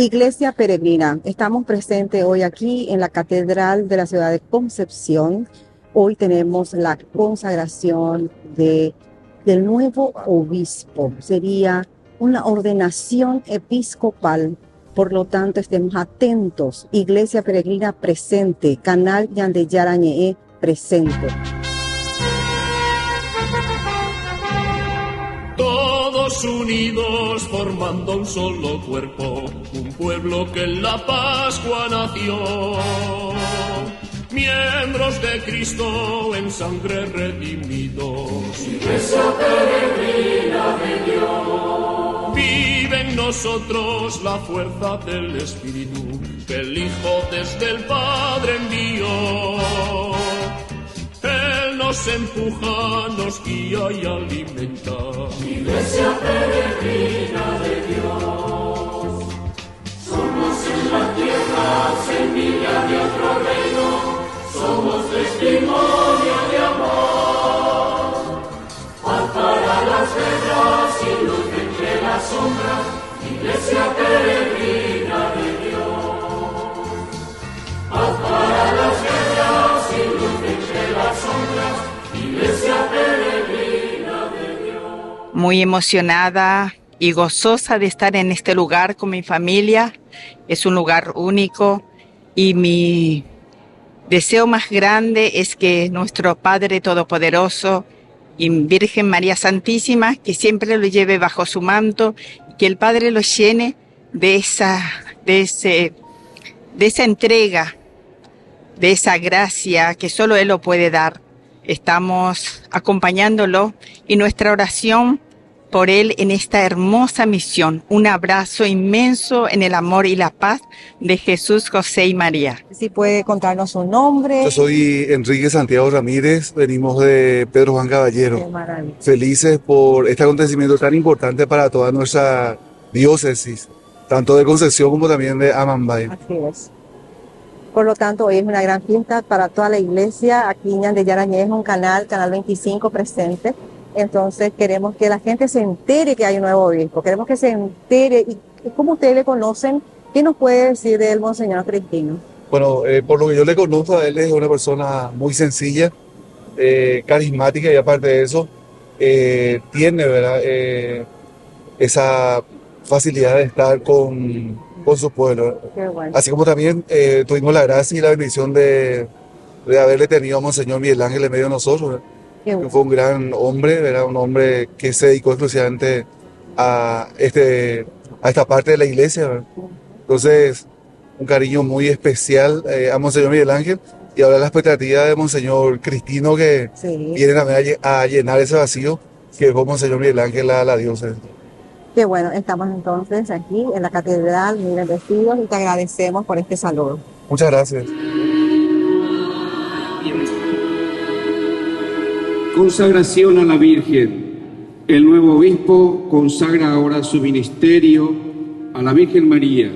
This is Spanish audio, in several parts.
Iglesia Peregrina, estamos presentes hoy aquí en la Catedral de la ciudad de Concepción. Hoy tenemos la consagración del nuevo obispo. Sería una ordenación episcopal. Por lo tanto, estemos atentos. Iglesia Peregrina presente. Canal Yandeyarañe presente. Todos unidos formando un solo cuerpo, un pueblo que en la Pascua nació. Miembros de Cristo en sangre redimidos. Iglesia peregrina de Dios. Vive en nosotros la fuerza del Espíritu que el Hijo desde el Padre envió. Él nos empuja, nos guía y alimenta. Iglesia peregrina de Dios. Somos en la tierra semilla de otro reino. Somos testimonio de amor. Paz para las guerras y luz entre las sombras. Iglesia peregrina de Dios. Paz para las guerras y luz entre las sombras. Iglesia peregrina de Dios. Muy emocionada y gozosa de estar en este lugar con mi familia. Es un lugar único y mi deseo más grande es que nuestro Padre Todopoderoso y Virgen María Santísima, que siempre lo lleve bajo su manto, y que el Padre lo llene de esa entrega, de esa gracia que solo Él lo puede dar. Estamos acompañándolo y nuestra oración por Él en esta hermosa misión. Un abrazo inmenso en el amor y la paz de Jesús, José y María. Si puede contarnos su nombre. Yo soy Enrique Santiago Ramírez, venimos de Pedro Juan Caballero. Qué maravilla. Felices por este acontecimiento tan importante para toda nuestra diócesis, tanto de Concepción como también de Amambay. Así es. Por lo tanto, hoy es una gran fiesta para toda la iglesia. Aquí en Yandeyarañe es un canal 25 presente. Entonces queremos que la gente se entere que hay un nuevo obispo. Queremos que se entere. ¿Y cómo ustedes le conocen? ¿Qué nos puede decir del Monseñor Cristino? Bueno, por lo que yo le conozco a él, es una persona muy sencilla, carismática, y aparte de eso, tiene, ¿verdad? Esa facilidad de estar con su pueblo. Qué bueno. Así como también tuvimos la gracia y la bendición de haberle tenido a Monseñor Miguel Ángel en medio de nosotros, ¿verdad? Qué bueno. Que fue un gran hombre, ¿verdad? Un hombre que se dedicó exclusivamente a esta parte de la iglesia, ¿verdad? Entonces, un cariño muy especial a Monseñor Miguel Ángel, y ahora la expectativa de Monseñor Cristino, que Sí. viene también a llenar ese vacío que dejó Monseñor Miguel Ángel a la diócesis. Qué bueno, estamos entonces aquí en la catedral, muy bendecidos, y te agradecemos por este saludo. Muchas gracias. Consagración a la Virgen. El nuevo obispo consagra ahora su ministerio a la Virgen María,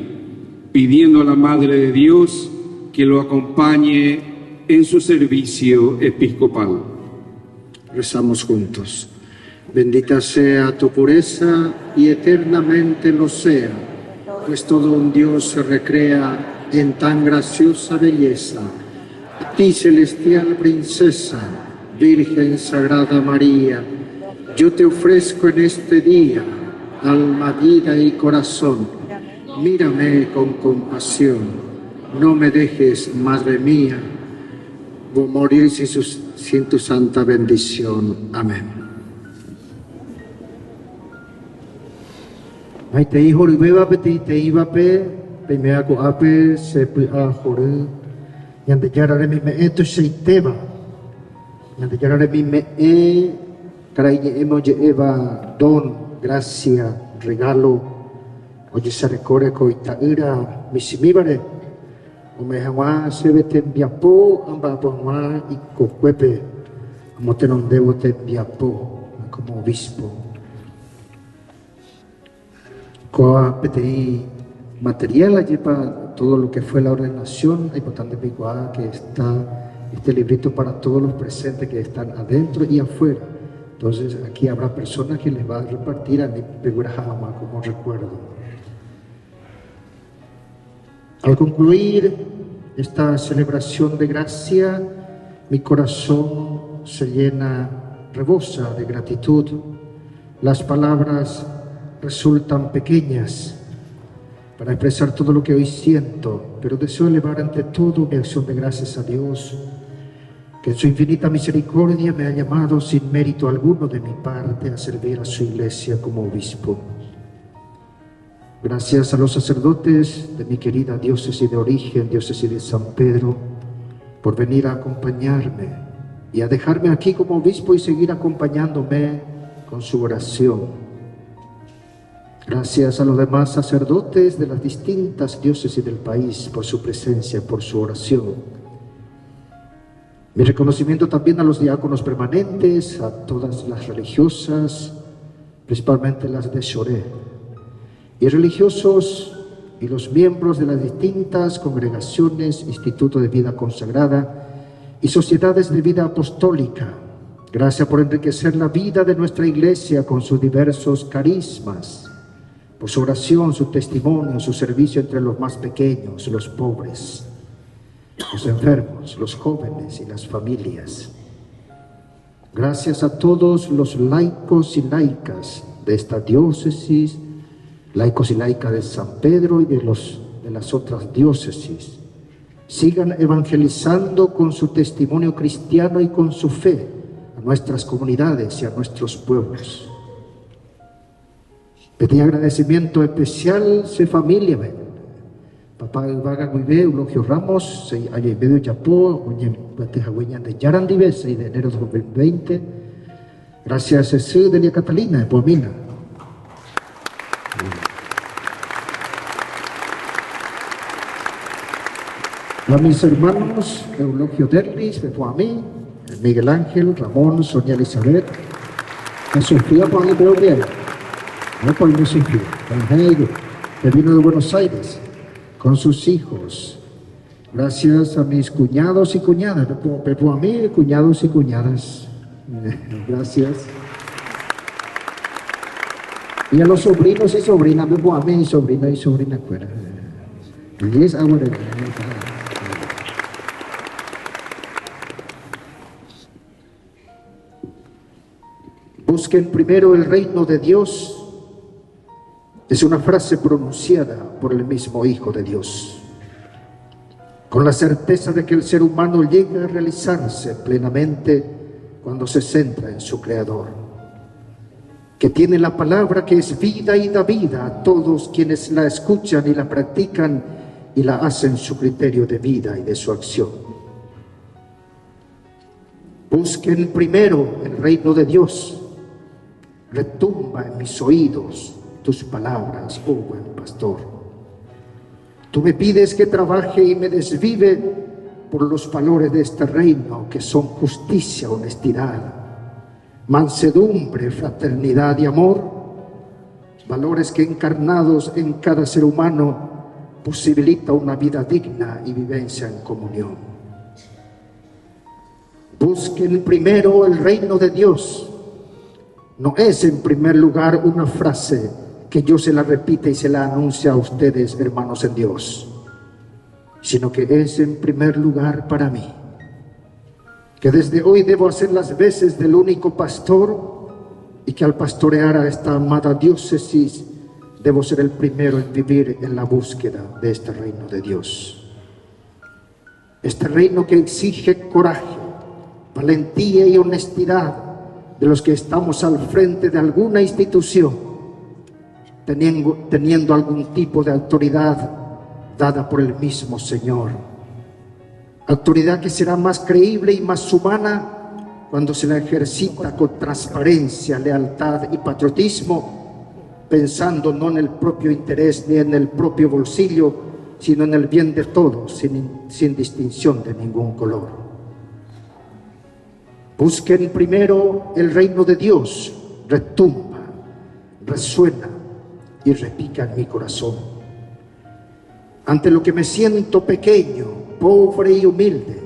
pidiendo a la Madre de Dios que lo acompañe en su servicio episcopal. Rezamos juntos. Bendita sea tu pureza y eternamente lo sea, pues todo un Dios se recrea en tan graciosa belleza. A ti, celestial princesa, Virgen Sagrada María, yo te ofrezco en este día alma, vida y corazón. Mírame con compasión, no me dejes, Madre mía, morir sin tu santa bendición. Amén. Ay, te hijo ribeba peti te iba pe mea ko ape se pu a jore yande yarare mi me eto seiteba yande yarare mi me caray emo eva don gracia regalo oye se recorre ko itaira misimibare o me hawa se vete biapo amba po y cocuepe como te non debo te biapo como obispo. Coa PTI material allí para todo lo que fue la ordenación, hay importante que está este librito para todos los presentes que están adentro y afuera. Entonces aquí habrá personas que les va a repartir a mi Pegurajama como recuerdo. Al concluir esta celebración de gracia, mi corazón se llena, rebosa de gratitud. Las palabras resultan pequeñas para expresar todo lo que hoy siento, pero deseo elevar ante todo mi acción de gracias a Dios, que en su infinita misericordia me ha llamado sin mérito alguno de mi parte a servir a su iglesia como obispo. Gracias a los sacerdotes de mi querida diócesis de origen, diócesis de San Pedro, por venir a acompañarme y a dejarme aquí como obispo y seguir acompañándome con su oración. Gracias a los demás sacerdotes de las distintas diócesis del país por su presencia, por su oración. Mi reconocimiento también a los diáconos permanentes, a todas las religiosas, principalmente las de Choré, y religiosos y los miembros de las distintas congregaciones, institutos de vida consagrada y sociedades de vida apostólica. Gracias por enriquecer la vida de nuestra iglesia con sus diversos carismas, por su oración, su testimonio, su servicio entre los más pequeños, los pobres, los enfermos, los jóvenes y las familias. Gracias a todos los laicos y laicas de esta diócesis, laicos y laicas de San Pedro y de las otras diócesis. Sigan evangelizando con su testimonio cristiano y con su fe a nuestras comunidades y a nuestros pueblos. Pedí agradecimiento especial se familia, papá Vaga Guibé, Eulogio Ramos, se haya medio Yapó, de Yarandive, 6 de enero de 2020. Gracias a Jesús Delia Catalina de Pomina. A mis hermanos Eulogio Derlis, de Fuamí, Miguel Ángel, Ramón, Sonia Elizabeth, a Sofía Juan de Bien, no por el Sofía, que vino de Buenos Aires, con sus hijos. Gracias a mis cuñados y cuñadas, de Fuamí, cuñados y cuñadas. Gracias. Y a los sobrinos y sobrinas, de Fuamí, sobrino y sobrina fuera. Y es ahora. Busquen primero el reino de Dios. Es una frase pronunciada por el mismo Hijo de Dios, con la certeza de que el ser humano llega a realizarse plenamente cuando se centra en su Creador, que tiene la palabra que es vida y da vida a todos quienes la escuchan y la practican y la hacen su criterio de vida y de su acción. Busquen primero el reino de Dios. Retumba en mis oídos tus palabras, oh buen pastor. Tú me pides que trabaje y me desvive por los valores de este reino, que son justicia, honestidad, mansedumbre, fraternidad y amor, valores que encarnados en cada ser humano posibilita una vida digna y vivencia en comunión. Busquen primero el reino de Dios. No es en primer lugar una frase que yo se la repite y se la anuncia a ustedes, hermanos en Dios, sino que es en primer lugar para mí, que desde hoy debo hacer las veces del único pastor y que al pastorear a esta amada diócesis debo ser el primero en vivir en la búsqueda de este reino de Dios. Este reino que exige coraje, valentía y honestidad de los que estamos al frente de alguna institución, teniendo algún tipo de autoridad dada por el mismo Señor. Autoridad que será más creíble y más humana cuando se la ejercita con transparencia, lealtad y patriotismo, pensando no en el propio interés ni en el propio bolsillo, sino en el bien de todos, sin distinción de ningún color. Busquen primero el reino de Dios. Retumba, resuena y repica en mi corazón. Ante lo que me siento pequeño, pobre y humilde,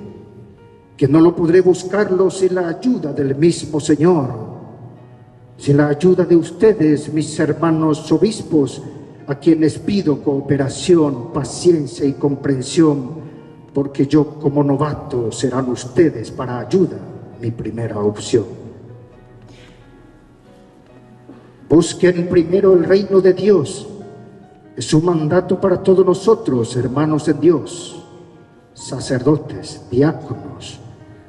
que no lo podré buscarlo sin la ayuda del mismo Señor, sin la ayuda de ustedes, mis hermanos obispos, a quienes pido cooperación, paciencia y comprensión, porque yo como novato serán ustedes para ayuda mi primera opción. Busquen primero el reino de Dios. Es un mandato para todos nosotros, hermanos en Dios, sacerdotes, diáconos,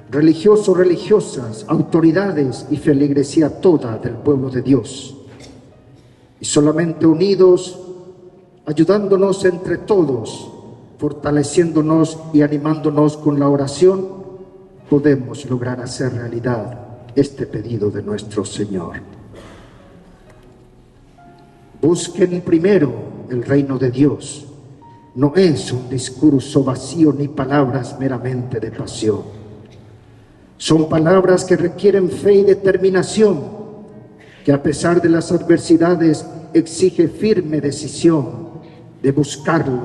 religiosos, religiosas, autoridades y feligresía toda del pueblo de Dios. Y solamente unidos, ayudándonos entre todos, fortaleciéndonos y animándonos con la oración, podemos lograr hacer realidad este pedido de nuestro Señor. Busquen primero el reino de Dios. No es un discurso vacío ni palabras meramente de pasión. Son palabras que requieren fe y determinación, que a pesar de las adversidades exige firme decisión de buscarlo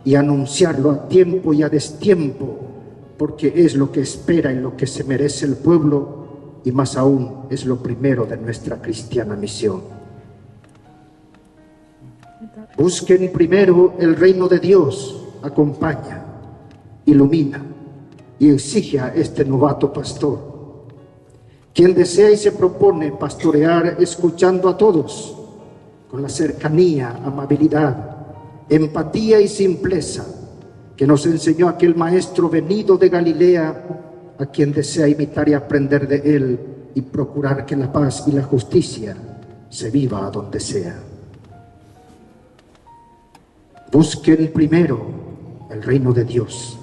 y anunciarlo a tiempo y a destiempo, porque es lo que espera y lo que se merece el pueblo, y más aún es lo primero de nuestra cristiana misión. Busquen primero el reino de Dios, acompaña, ilumina y exige a este novato pastor, quien desea y se propone pastorear escuchando a todos, con la cercanía, amabilidad, empatía y simpleza que nos enseñó aquel maestro venido de Galilea, a quien desea imitar y aprender de él y procurar que la paz y la justicia se viva a donde sea. Busquen primero el reino de Dios.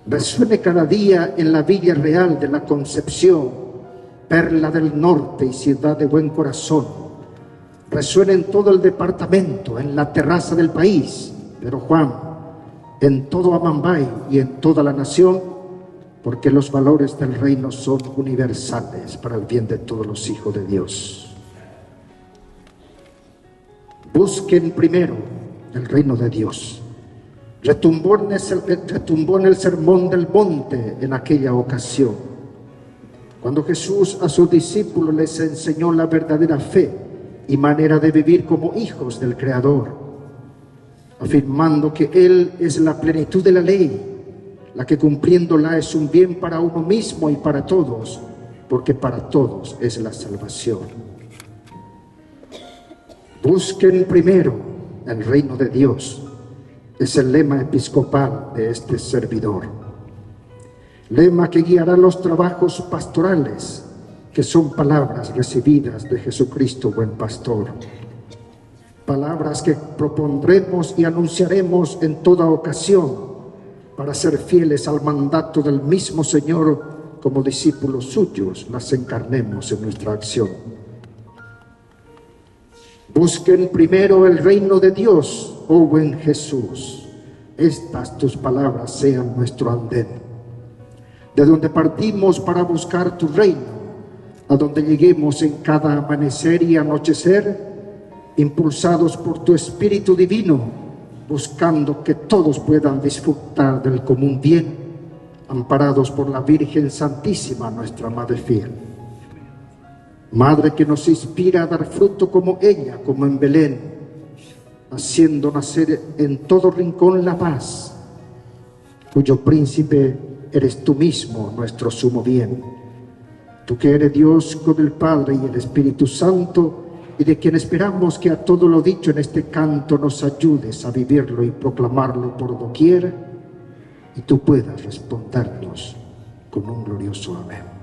Resuene cada día en la Villa Real de la Concepción, perla del norte y ciudad de buen corazón. Resuene en todo el departamento, en la terraza del país, pero Juan, en todo Amambay y en toda la nación, porque los valores del reino son universales para el bien de todos los hijos de Dios. Busquen primero el reino de Dios. Retumbó en el sermón del monte en aquella ocasión, cuando Jesús a sus discípulos les enseñó la verdadera fe y manera de vivir como hijos del Creador, afirmando que Él es la plenitud de la ley, la que cumpliéndola es un bien para uno mismo y para todos, porque para todos es la salvación. Busquen primero el reino de Dios, es el lema episcopal de este servidor. Lema que guiará los trabajos pastorales, que son palabras recibidas de Jesucristo, buen pastor. Palabras que propondremos y anunciaremos en toda ocasión para ser fieles al mandato del mismo Señor, como discípulos suyos las encarnemos en nuestra acción. Busquen primero el reino de Dios, oh buen Jesús. Estas tus palabras sean nuestro andén, de donde partimos para buscar tu reino, a donde lleguemos en cada amanecer y anochecer, impulsados por tu Espíritu Divino, buscando que todos puedan disfrutar del común bien, amparados por la Virgen Santísima, nuestra Madre fiel. Madre que nos inspira a dar fruto como ella, como en Belén, haciendo nacer en todo rincón la paz, cuyo príncipe eres tú mismo, nuestro sumo bien. Tú que eres Dios con el Padre y el Espíritu Santo, y de quien esperamos que a todo lo dicho en este canto nos ayudes a vivirlo y proclamarlo por doquier, y tú puedas respondernos con un glorioso amén.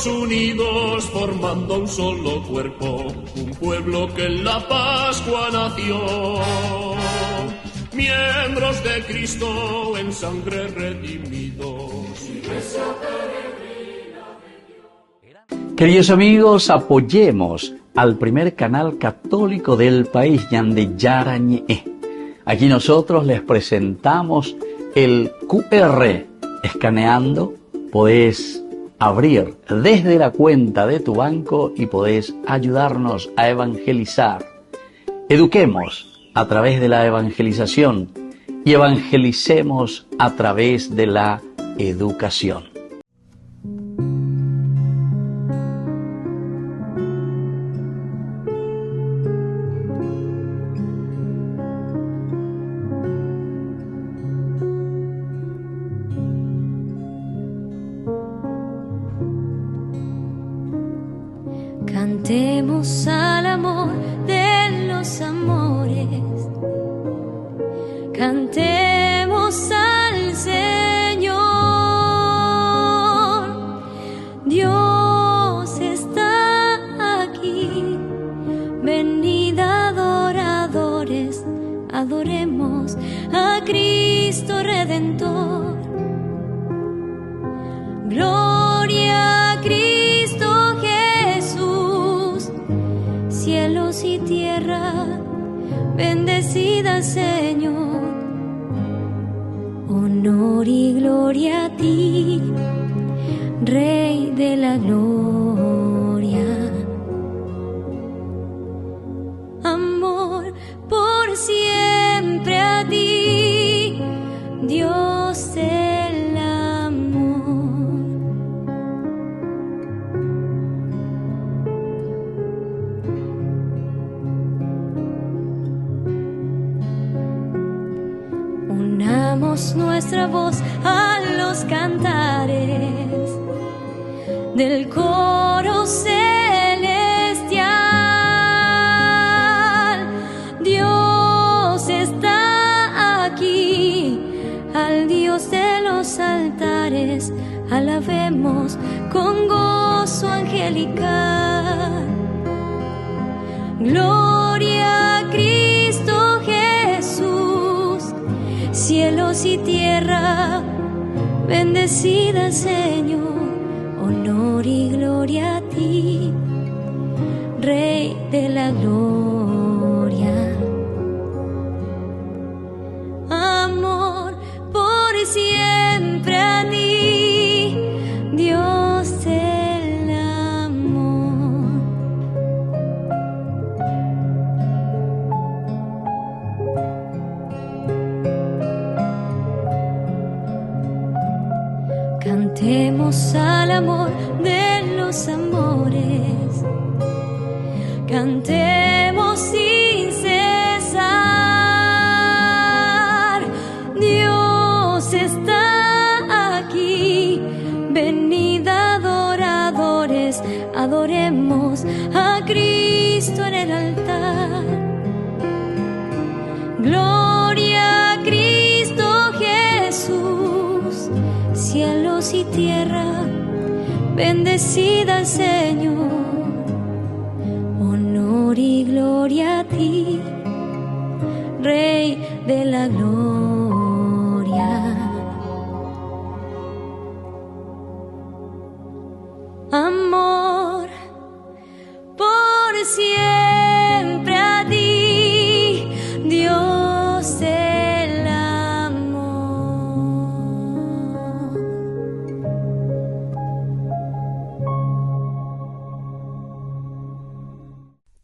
Unidos formando un solo cuerpo, un pueblo que en la Pascua nació, miembros de Cristo en sangre redimidos. Queridos amigos, apoyemos al primer canal católico del país, Yande Yarañe. Aquí nosotros les presentamos el QR. Escaneando podés abrir desde la cuenta de tu banco y podés ayudarnos a evangelizar. Eduquemos a través de la evangelización y evangelicemos a través de la educación. Cantemos al amor de los amores, cantemos al Señor. Dios está aquí, venid adoradores, adoremos a Cristo Redentor. Gloria a Cristo Jesús, cielos y tierra, bendecida Señor. Honor y gloria a ti, Rey de la gloria. Amor por siempre a ti, Dios el amor. Unamos nuestra voz a los cantares del coro celestial. Dios está aquí, al Dios de los altares alabemos con gozo angelical. Gloria a Cristo Jesús, cielos y tierra, bendecida Señor. Honor y gloria a ti, Rey de la gloria. Amor por siempre a ti, Dios el amor. Cantemos al amor de los amores, cantemos sin cesar. Dios está aquí, venid adoradores, adoremos a Cristo en el altar. Gloria a Cristo Jesús, cielos y tierra, bendecida Señor. Honor y gloria a ti, Rey de la gloria. Amor por siempre a ti, Dios el amor.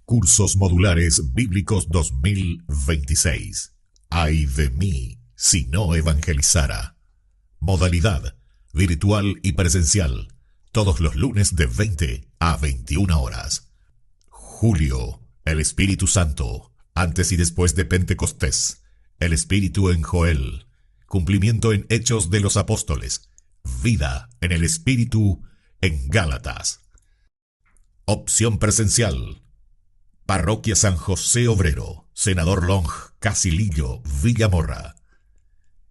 Cursos Modulares Bíblicos 2026. Ay de mí si no evangelizara. Modalidad virtual y presencial. Todos los lunes de 20 a 21 horas. Julio, el Espíritu Santo, antes y después de Pentecostés. El Espíritu en Joel. Cumplimiento en Hechos de los Apóstoles. Vida en el Espíritu en Gálatas. Opción presencial. Parroquia San José Obrero, Senador Long, Casilillo, Villamorra.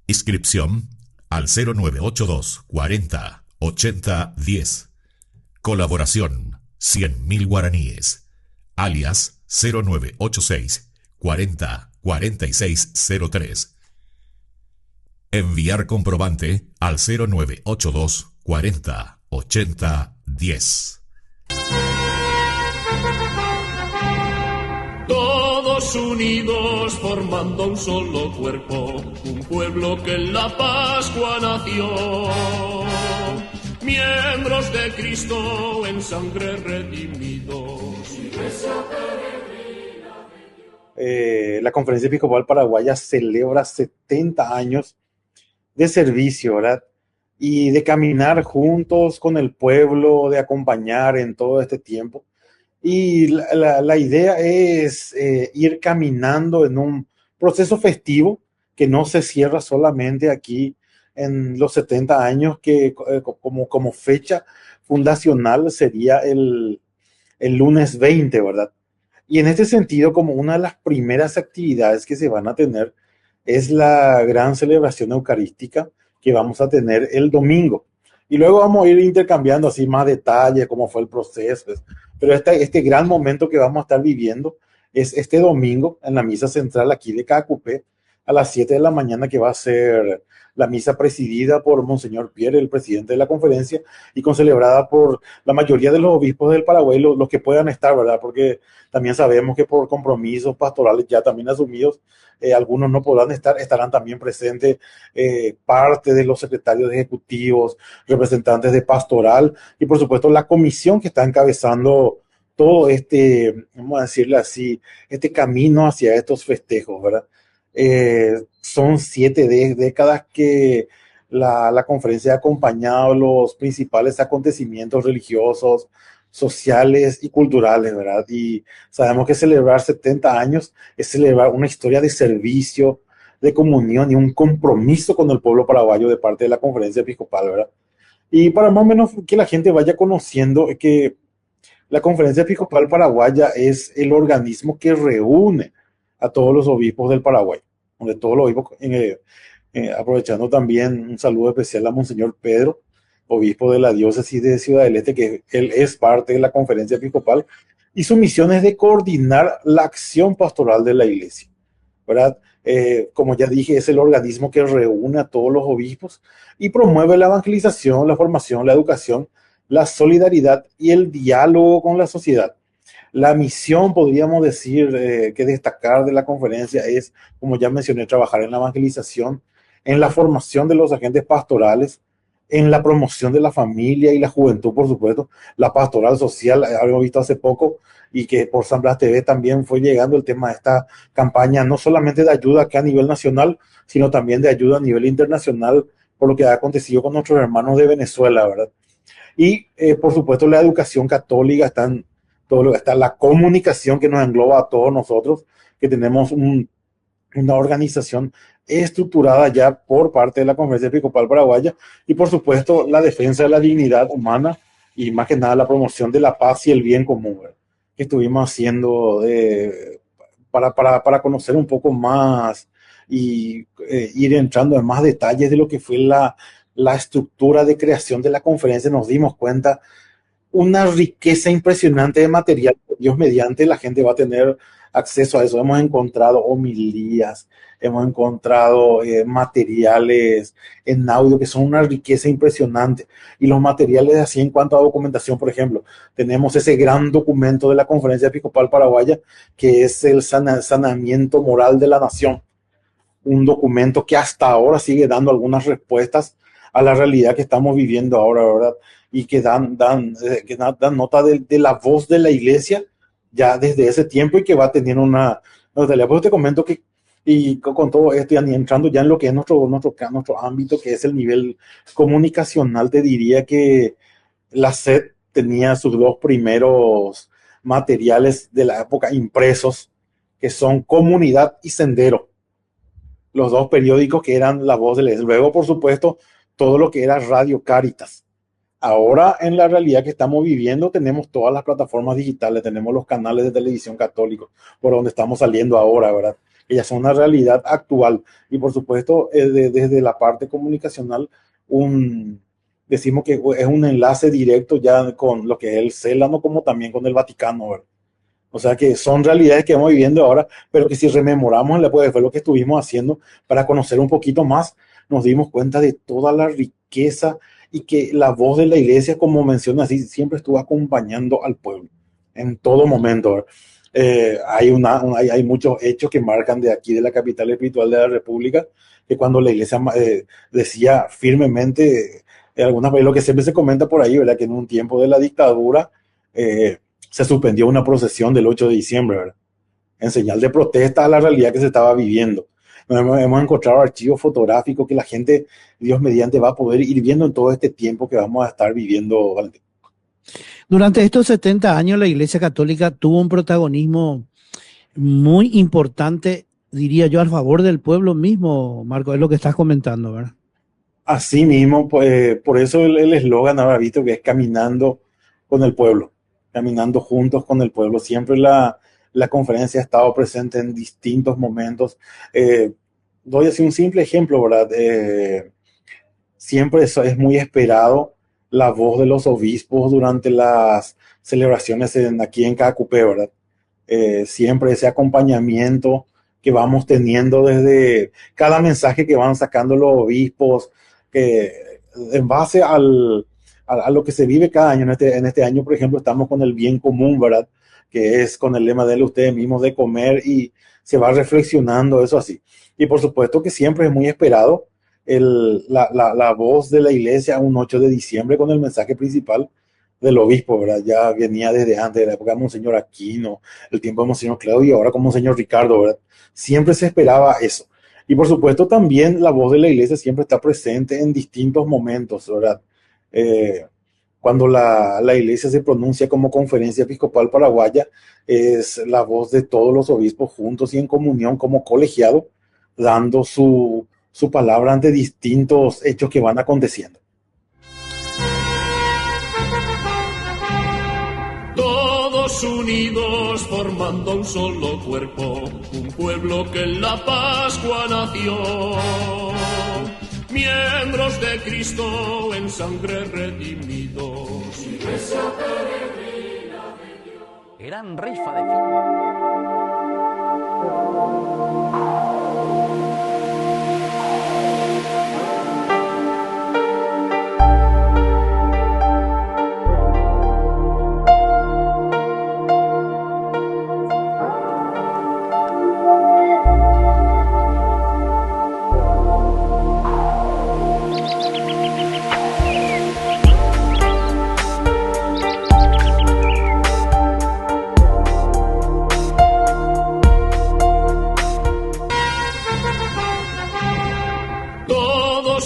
Inscripción al 0982 40 80 10. Colaboración 100.000 guaraníes. Alias 0986 40 46 03. Enviar comprobante al 0982 40 80 10. Todos unidos formando un solo cuerpo, un pueblo que en la Pascua nació. miembros de Cristo en sangre redimidos. La Conferencia Episcopal Paraguaya celebra 70 años de servicio, ¿verdad? Y de caminar juntos con el pueblo, de acompañar en todo este tiempo. Y la idea es ir caminando en un proceso festivo que no se cierra solamente aquí en los 70 años, que como fecha fundacional sería el lunes 20, ¿verdad? Y en este sentido, como una de las primeras actividades que se van a tener es la gran celebración eucarística que vamos a tener el domingo. Y luego vamos a ir intercambiando así más detalles, cómo fue el proceso. Pero este gran momento que vamos a estar viviendo es este domingo en la misa central aquí de Cacupé a las 7 de la mañana, que va a ser la misa presidida por Monseñor Pierre, el presidente de la conferencia, y concelebrada por la mayoría de los obispos del Paraguay, los que puedan estar, ¿verdad? Porque también sabemos que por compromisos pastorales ya también asumidos, algunos no podrán estar, estarán también presentes parte de los secretarios ejecutivos, representantes de pastoral y por supuesto la comisión que está encabezando todo este, vamos a decirle así, este camino hacia estos festejos, ¿verdad? Son 7 décadas que la conferencia ha acompañado los principales acontecimientos religiosos, sociales y culturales, ¿verdad? Y sabemos que celebrar 70 años es celebrar una historia de servicio, de comunión y un compromiso con el pueblo paraguayo de parte de la conferencia episcopal, ¿verdad? Y para más o menos que la gente vaya conociendo que la conferencia episcopal paraguaya es el organismo que reúne a todos los obispos del Paraguay, donde todos los obispos, aprovechando también un saludo especial a Monseñor Pedro, obispo de la diócesis de Ciudad del Este, que él es parte de la conferencia episcopal, y su misión es de coordinar la acción pastoral de la iglesia, ¿verdad? Como ya dije, es el organismo que reúne a todos los obispos y promueve la evangelización, la formación, la educación, la solidaridad y el diálogo con la sociedad. La misión, podríamos decir, que destacar de la conferencia es, como ya mencioné, trabajar en la evangelización, en la formación de los agentes pastorales, en la promoción de la familia y la juventud, por supuesto, la pastoral social. Habíamos visto hace poco y que por San Blas TV también fue llegando el tema de esta campaña, no solamente de ayuda acá a nivel nacional, sino también de ayuda a nivel internacional por lo que ha acontecido con nuestros hermanos de Venezuela, ¿verdad? Y por supuesto la educación católica, está la comunicación que nos engloba a todos nosotros, que tenemos una organización estructurada ya por parte de la Conferencia Episcopal Paraguaya, y por supuesto la defensa de la dignidad humana y más que nada la promoción de la paz y el bien común, ¿verdad? Que estuvimos haciendo para conocer un poco más y ir entrando en más detalles de lo que fue la estructura de creación de la conferencia. Nos dimos cuenta una riqueza impresionante de material. Dios mediante, la gente va a tener acceso a eso. Hemos encontrado homilías, hemos encontrado materiales en audio que son una riqueza impresionante. Y los materiales así en cuanto a documentación, por ejemplo, tenemos ese gran documento de la Conferencia Episcopal Paraguaya, que es el Saneamiento Moral de la Nación. Un documento que hasta ahora sigue dando algunas respuestas a la realidad que estamos viviendo ahora, ¿verdad? Y que dan nota de la voz de la iglesia ya desde ese tiempo, y que va teniendo una realidad. Pues te comento que, y con todo esto, ya entrando ya en lo que es nuestro ámbito, que es el nivel comunicacional, te diría que la SED tenía sus 2 primeros materiales de la época impresos, que son Comunidad y Sendero, los 2 periódicos que eran la voz de la iglesia. Luego, por supuesto, todo lo que era Radio Cáritas. Ahora, en la realidad que estamos viviendo, tenemos todas las plataformas digitales, tenemos los canales de televisión católicos, por donde estamos saliendo ahora, ¿verdad? Ellas son una realidad actual. Y por supuesto, desde la parte comunicacional, decimos que es un enlace directo ya con lo que es el Célano, como también con el Vaticano, ¿verdad? O sea que son realidades que vamos viviendo ahora, pero que si rememoramos fue lo que estuvimos haciendo para conocer un poquito más, nos dimos cuenta de toda la riqueza, y que la voz de la iglesia, como menciona así, siempre estuvo acompañando al pueblo en todo momento. Hay muchos hechos que marcan de aquí, de la capital espiritual de la República, que cuando la iglesia decía firmemente Algunas veces lo que siempre se comenta por ahí, ¿verdad? Que en un tiempo de la dictadura se suspendió una procesión del 8 de diciembre, ¿verdad? En señal de protesta a la realidad que se estaba viviendo. Hemos encontrado archivos fotográficos que la gente, Dios mediante, va a poder ir viendo en todo este tiempo que vamos a estar viviendo. Durante estos 70 años la Iglesia Católica tuvo un protagonismo muy importante, diría yo, a favor del pueblo mismo, Marco, es lo que estás comentando, ¿verdad? Así mismo, pues, por eso el eslogan ahora visto que es caminando con el pueblo, caminando juntos con el pueblo. Siempre la conferencia ha estado presente en distintos momentos. Doy así un simple ejemplo, ¿verdad? Siempre es muy esperado la voz de los obispos durante las celebraciones aquí en Caacupé, ¿verdad? Siempre ese acompañamiento que vamos teniendo desde cada mensaje que van sacando los obispos, que en base a lo que se vive cada año. En este año, por ejemplo, estamos con el bien común, ¿verdad? Que es con el lema de ustedes mismos de comer, y se va reflexionando eso así. Y por supuesto que siempre es muy esperado la voz de la iglesia un 8 de diciembre con el mensaje principal del obispo, ¿verdad? Ya venía desde antes de la época de Monseñor Aquino, el tiempo de Monseñor Claudio y ahora con Monseñor Ricardo, ¿verdad? Siempre se esperaba eso. Y por supuesto también la voz de la iglesia siempre está presente en distintos momentos, ¿verdad? Cuando la iglesia se pronuncia como Conferencia Episcopal Paraguaya, es la voz de todos los obispos juntos y en comunión como colegiado, dando su palabra ante distintos hechos que van aconteciendo. Todos unidos formando un solo cuerpo, un pueblo que en la Pascua nació. Miembros de Cristo en sangre redimidos. Iglesia peregrina de Dios. Gran rifa de fin.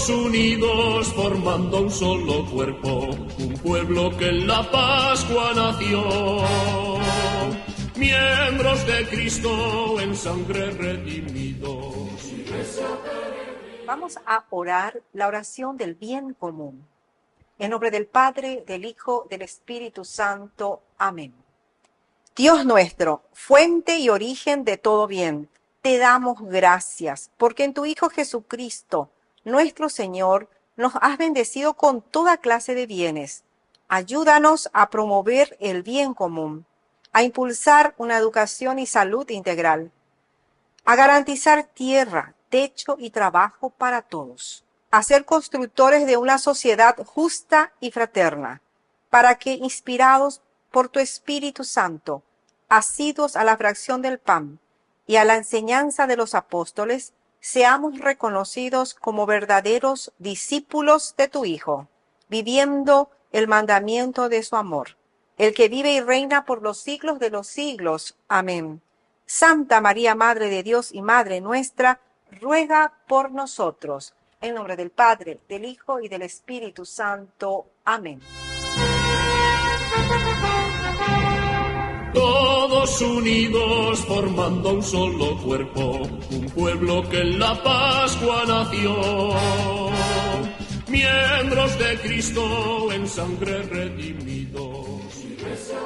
Unidos formando un solo cuerpo, un pueblo que en la Pascua nació. Miembros de Cristo en sangre redimidos. Vamos a orar la oración del bien común. En nombre del Padre, del Hijo, del Espíritu Santo. Amén. Dios nuestro, fuente y origen de todo bien, te damos gracias, porque en tu Hijo Jesucristo, nuestro Señor, nos has bendecido con toda clase de bienes. Ayúdanos a promover el bien común, a impulsar una educación y salud integral, a garantizar tierra, techo y trabajo para todos, a ser constructores de una sociedad justa y fraterna, para que, inspirados por tu Espíritu Santo, asiduos a la fracción del pan y a la enseñanza de los apóstoles, seamos reconocidos como verdaderos discípulos de tu Hijo, viviendo el mandamiento de su amor, el que vive y reina por los siglos de los siglos. Amén. Santa María, Madre de Dios y Madre nuestra, ruega por nosotros. En nombre del Padre, del Hijo y del Espíritu Santo. Amén. Todos unidos formando un solo cuerpo, un pueblo que en la Pascua nació. Miembros de Cristo en sangre redimidos. Iglesia